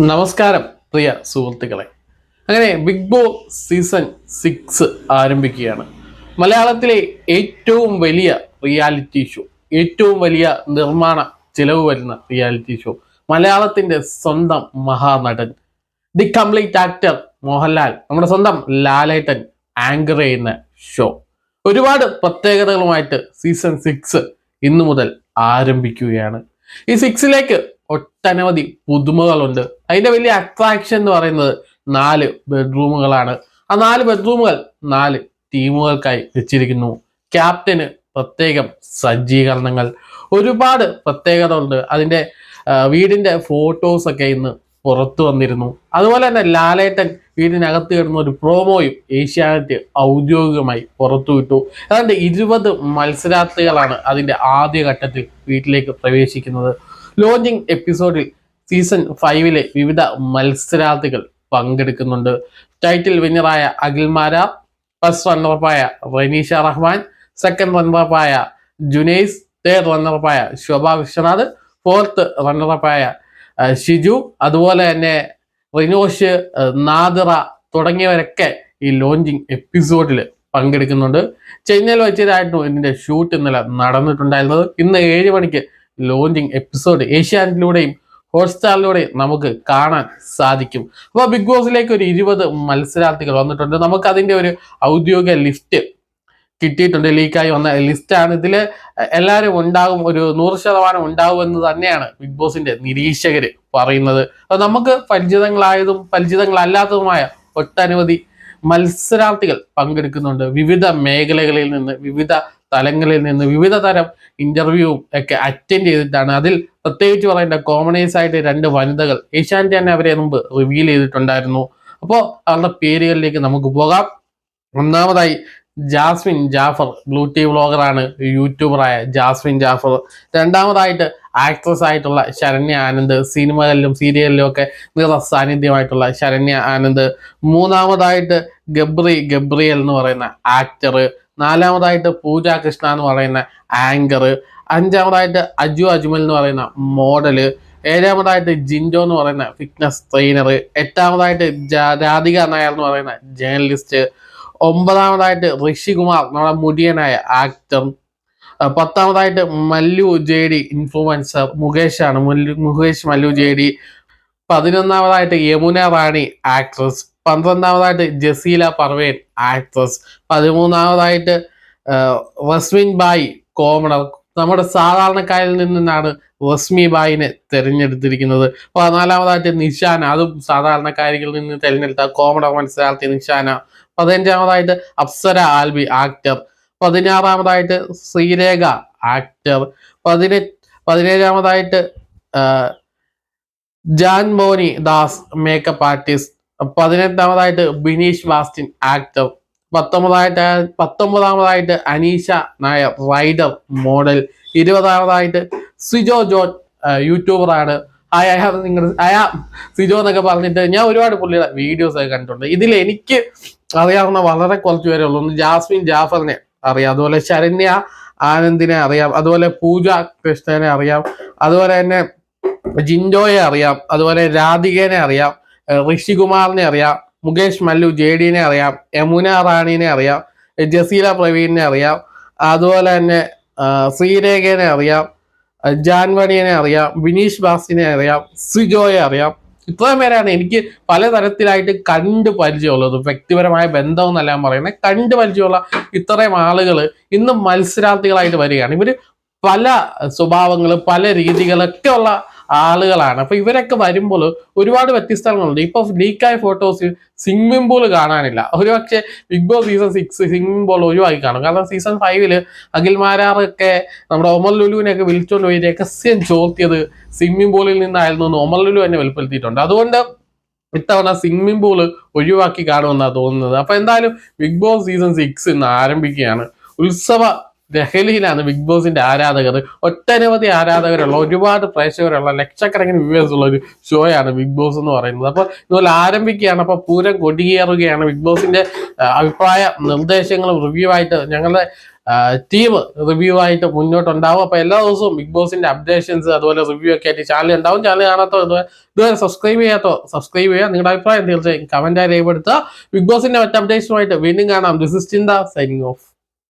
നമസ്കാരം പ്രിയ സുഹൃത്തുക്കളെ. അങ്ങനെ ബിഗ് ബോസ് സീസൺ 6 ആരംഭിക്കുകയാണ്. മലയാളത്തിലെ ഏറ്റവും വലിയ റിയാലിറ്റി ഷോ, ഏറ്റവും വലിയ നിർമ്മാണ ചിലവ് വരുന്ന റിയാലിറ്റി ഷോ, മലയാളത്തിന്റെ സ്വന്തം മഹാനടൻ, ദി കംപ്ലീറ്റ് ആക്ടർ മോഹൻലാൽ, നമ്മുടെ സ്വന്തം ലാലേട്ടൻ ആങ്കർ ചെയ്യുന്ന ഷോ. ഒരുപാട് പ്രത്യേകതകളുമായിട്ട് സീസൺ 6 ഇന്നു മുതൽ ആരംഭിക്കുകയാണ്. ഈ 6ലേക്ക് ഒട്ടനവധി പുതുമകളുണ്ട്. അതിന്റെ വലിയ അട്രാക്ഷൻ എന്ന് പറയുന്നത് 4 ബെഡ്റൂമുകളാണ്. ആ 4 ബെഡ്റൂമുകൾ 4 ടീമുകൾക്കായി വെച്ചിരിക്കുന്നു. ക്യാപ്റ്റന് പ്രത്യേകം സജ്ജീകരണങ്ങൾ, ഒരുപാട് പ്രത്യേകതകളുണ്ട്. അതിന്റെ വീടിന്റെ ഫോട്ടോസ് ഒക്കെ ഇന്ന് പുറത്തു വന്നിരുന്നു. അതുപോലെ തന്നെ ലാലേട്ടൻ വീടിനകത്ത് കിടന്ന ഒരു പ്രോമോയും ഏഷ്യാനെറ്റ് ഔദ്യോഗികമായി പുറത്തുവിട്ടു. ഏതാണ്ട് 20 മത്സരാർത്ഥികളാണ് അതിന്റെ ആദ്യഘട്ടത്തിൽ വീട്ടിലേക്ക് പ്രവേശിക്കുന്നത്. ലോഞ്ചിങ് എപ്പിസോഡിൽ സീസൺ 5 വിവിധ മത്സരാർത്ഥികൾ പങ്കെടുക്കുന്നുണ്ട്. Title വിന്നറായ അഖിൽമാര, first റണ്ണറപ്പായ Ranisha Rahman, second റണ്ണറപ്പായ Junaiz, third റണ്ണറപ്പായ ശോഭ വിശ്വനാഥ്, ഫോർത്ത് റണ്ണറപ്പായ ഷിജു, അതുപോലെ തന്നെ റിനോഷ്, നാദിറ തുടങ്ങിയവരൊക്കെ ഈ ലോഞ്ചിങ് എപ്പിസോഡിൽ പങ്കെടുക്കുന്നുണ്ട്. ചെന്നൈയിൽ വെച്ചതായിരുന്നു ഇതിന്റെ ഷൂട്ട് ഇന്നലെ നടന്നിട്ടുണ്ടായിരുന്നത്. ഇന്ന് 7 മണിക്ക് ലോഞ്ചിങ് എപ്പിസോഡ് ഏഷ്യാനെറ്റിലൂടെയും ഹോട്ട്സ്റ്റാറിലൂടെയും നമുക്ക് കാണാൻ സാധിക്കും. അപ്പോൾ ബിഗ് ബോസിലേക്ക് ഒരു 20 മത്സരാർത്ഥികൾ വന്നിട്ടുണ്ട്. നമുക്ക് അതിന്റെ ഒരു ഔദ്യോഗിക ലിസ്റ്റ് കിട്ടിയിട്ടുണ്ട്. ലീക്കായി വന്ന ലിസ്റ്റാണ്. ഇതിൽ എല്ലാവരും ഉണ്ടാകും, ഒരു 100% ഉണ്ടാകും എന്ന് തന്നെയാണ് ബിഗ് ബോസിന്റെ നിരീക്ഷകർ പറയുന്നത്. അപ്പോൾ നമുക്ക് പരിചിതങ്ങളായതും പരിചിതങ്ങളല്ലാത്തതുമായ ഒട്ടനവധി മത്സരാർത്ഥികൾ പങ്കെടുക്കുന്നുണ്ട്. വിവിധ മേഖലകളിൽ നിന്ന്, വിവിധ തലങ്ങളിൽ നിന്ന്, വിവിധ തരം ഇന്റർവ്യൂവും ഒക്കെ അറ്റൻഡ് ചെയ്തിട്ടാണ്. അതിൽ പ്രത്യേകിച്ച് പറയേണ്ട കോമണേഴ്സ് ആയിട്ട് 2 വനിതകൾ ഏഷ്യാനെറ്റ് തന്നെ അവരെ മുമ്പ് റിവീൽ ചെയ്തിട്ടുണ്ടായിരുന്നു. അപ്പോൾ അവരുടെ പേരുകളിലേക്ക് നമുക്ക് പോകാം. ഒന്നാമതായി ജാസ്മിൻ ജാഫർ, ബ്ലൂ ടീ വ്ളോഗറാണ്, യൂട്യൂബറായ ജാസ്മിൻ ജാഫർ. രണ്ടാമതായിട്ട് ആക്ട്രസ് ആയിട്ടുള്ള ശരണ്യ ആനന്ദ്, സിനിമകളിലും സീരിയലിലും ഒക്കെ നിറ സാന്നിധ്യമായിട്ടുള്ള ശരണ്യ ആനന്ദ്. മൂന്നാമതായിട്ട് ഗബ്രിയൽ എന്ന് പറയുന്ന ആക്ടർ. നാലാമതായിട്ട് പൂജ കൃഷ്ണ എന്ന് പറയുന്ന ആങ്കർ. അഞ്ചാമതായിട്ട് അജു അജ്മൽ എന്ന് പറയുന്ന മോഡല്. ഏഴാമതായിട്ട് ജിൻഡോ എന്ന് പറയുന്ന ഫിറ്റ്നസ് ട്രെയിനർ. എട്ടാമതായിട്ട് രാധിക നായർ എന്ന് പറയുന്ന ജേർണലിസ്റ്റ്. 9ാമതായിട്ട് ഋഷികുമാർ, നമ്മുടെ മുടിയനായ ആക്ടർ. 10ാമതായിട്ട് Mallu JD influencer, Mukesh Mallu JD. 11ാമതായിട്ട് യമുന റാണി ആക്ട്രസ്. 12ാമതായിട്ട് ജസീല പർവേൻ ആക്ട്രസ്. 13ാമതായിട്ട് റസ്മിൻ ബായി കോമണർ. നമ്മുടെ സാധാരണക്കാരിൽ നിന്നാണ് റസ്മി ബായിനെ തിരഞ്ഞെടുത്തിരിക്കുന്നത്. 14ാമതായിട്ട് നിഷാന, അതും സാധാരണക്കാരിൽ നിന്ന് തിരഞ്ഞെടുത്ത കോമണർ മത്സരാർത്ഥി നിഷാന. 15ാമതായിട്ട് അപ്സര ആൽബി ആക്ടർ. 16ാമതായിട്ട് ശ്രീരേഖ ആക്ടർ. 17ാമതായിട്ട് ജാൻ മോനി ദാസ് മേക്കപ്പ് ആർട്ടിസ്റ്റ്. 18ാമതായിട്ട് ബിനീഷ് ബാസ്റ്റിൻ ആക്ടർ. 19ാമതായിട്ട് അനീഷ നായർ റൈഡർ മോഡൽ. 20ാമതായിട്ട് സിജോ ജോൺ യൂട്യൂബറാണ്. സിജോ എന്നൊക്കെ പറഞ്ഞിട്ട് ഞാൻ ഒരുപാട് പുള്ളിയുടെ വീഡിയോസ് ഒക്കെ കണ്ടിട്ടുണ്ട്. ഇതിൽ എനിക്ക് അറിയാവുന്ന വളരെ കുറച്ച് പേരേ ഉള്ളൂ. ഒന്ന് ജാസ്മിൻ ജാഫറിനെ അറിയാം, അതുപോലെ ശരണ്യ ആനന്ദിനെ അറിയാം, അതുപോലെ പൂജ കൃഷ്ണനെ അറിയാം, അതുപോലെ തന്നെ ജിൻഡോയെ അറിയാം, അതുപോലെ രാധികനെ അറിയാം, ഋഷികുമാറിനെ അറിയാം, മുകേഷ് മല്ലു JDനെ അറിയാം, യമുന റാണിനെ അറിയാം, ജസീല പ്രവീണിനെ അറിയാം, അതുപോലെ തന്നെ ശ്രീരേഖനെ അറിയാം, ജാൻവണിയെ അറിയാം, വിനീഷ് ബാസിനെ അറിയാം, സിജോയെ അറിയാം. ഇത്രയും പേരാണ് എനിക്ക് പലതരത്തിലായിട്ട് കണ്ട് പരിചയമുള്ളത്. വ്യക്തിപരമായ ബന്ധം എന്നല്ല ഞാൻ പറയുന്നത്, കണ്ട് പരിചയമുള്ള ഇത്രയും ആളുകൾ ഇന്നും മത്സരാർത്ഥികളായിട്ട് വരികയാണ്. ഇവര് പല സ്വഭാവങ്ങൾ, പല രീതികളൊക്കെ ഉള്ള ആളുകളാണ്. അപ്പൊ ഇവരൊക്കെ വരുമ്പോൾ ഒരുപാട് വ്യത്യസ്തങ്ങളുണ്ട്. ഇപ്പൊ ലീക്കായ ഫോട്ടോസ് സ്വിമ്മിംഗ് പൂൾ കാണാനില്ല. ഒരുപക്ഷെ Bigg Boss season 6 swimming pool ഒഴിവാക്കി കാണും. കാരണം സീസൺ 5 അഖിൽമാരാറൊക്കെ നമ്മുടെ ഒമർ ലുലുവിനെയൊക്കെ വിളിച്ചുകൊണ്ട് പോയി രഹസ്യം ചോർത്തിയത് സ്വിമ്മിംഗ് പൂളിൽ നിന്നായിരുന്നു എന്ന് ഒമർ ലുലു തന്നെ വെളിപ്പെടുത്തിയിട്ടുണ്ട്. അതുകൊണ്ട് ഇത്തവണ സ്വിമ്മിംഗ് പൂൾ ഒഴിവാക്കി കാണുമെന്നാണ് തോന്നുന്നത്. അപ്പൊ എന്തായാലും ബിഗ് ബോസ് സീസൺ 6 ഇന്ന് ആരംഭിക്കുകയാണ്. ഉത്സവ ലഹരിയിലാണ് ബിഗ് ബോസിന്റെ ആരാധകർ. ഒട്ടനവധി ആരാധകരുള്ള, ഒരുപാട് പ്രേക്ഷകരുള്ള, ലക്ഷക്കണക്കിന് വ്യൂവേഴ്സ് ഉള്ള ഒരു ഷോയാണ് ബിഗ് ബോസ് എന്ന് പറയുന്നത്. അപ്പൊ ഇതുപോലെ ആരംഭിക്കുകയാണ്. അപ്പൊ പൂരം കൊടിയേറുകയാണ്. ബിഗ് ബോസിന്റെ അഭിപ്രായ നിർദ്ദേശങ്ങളും റിവ്യൂ ആയിട്ട് ഞങ്ങളുടെ ടീം റിവ്യൂ ആയിട്ട് മുന്നോട്ടുണ്ടാവും. അപ്പോൾ എല്ലാ ദിവസവും ബിഗ് ബോസിന്റെ അപ്ഡേഷൻസ് അതുപോലെ റിവ്യൂ ഒക്കെ ആയിട്ട് ചാനൽ ഉണ്ടാവും. ചാനൽ കാണാത്തോ ഇതുവരെ സബ്സ്ക്രൈബ് ചെയ്യാത്തോ സബ്സ്ക്രൈബ് ചെയ്യുക. നിങ്ങളുടെ അഭിപ്രായം തീർച്ചയായും കമന്റായി രേഖപ്പെടുത്തുക. ബിഗ് ബോസിന്റെ മറ്റ് അപ്ഡേഷനുമായിട്ട് വീണ്ടും കാണാം. ദിസ് ഇസ് ചിന്ത സൈനിങ് ഓഫ്.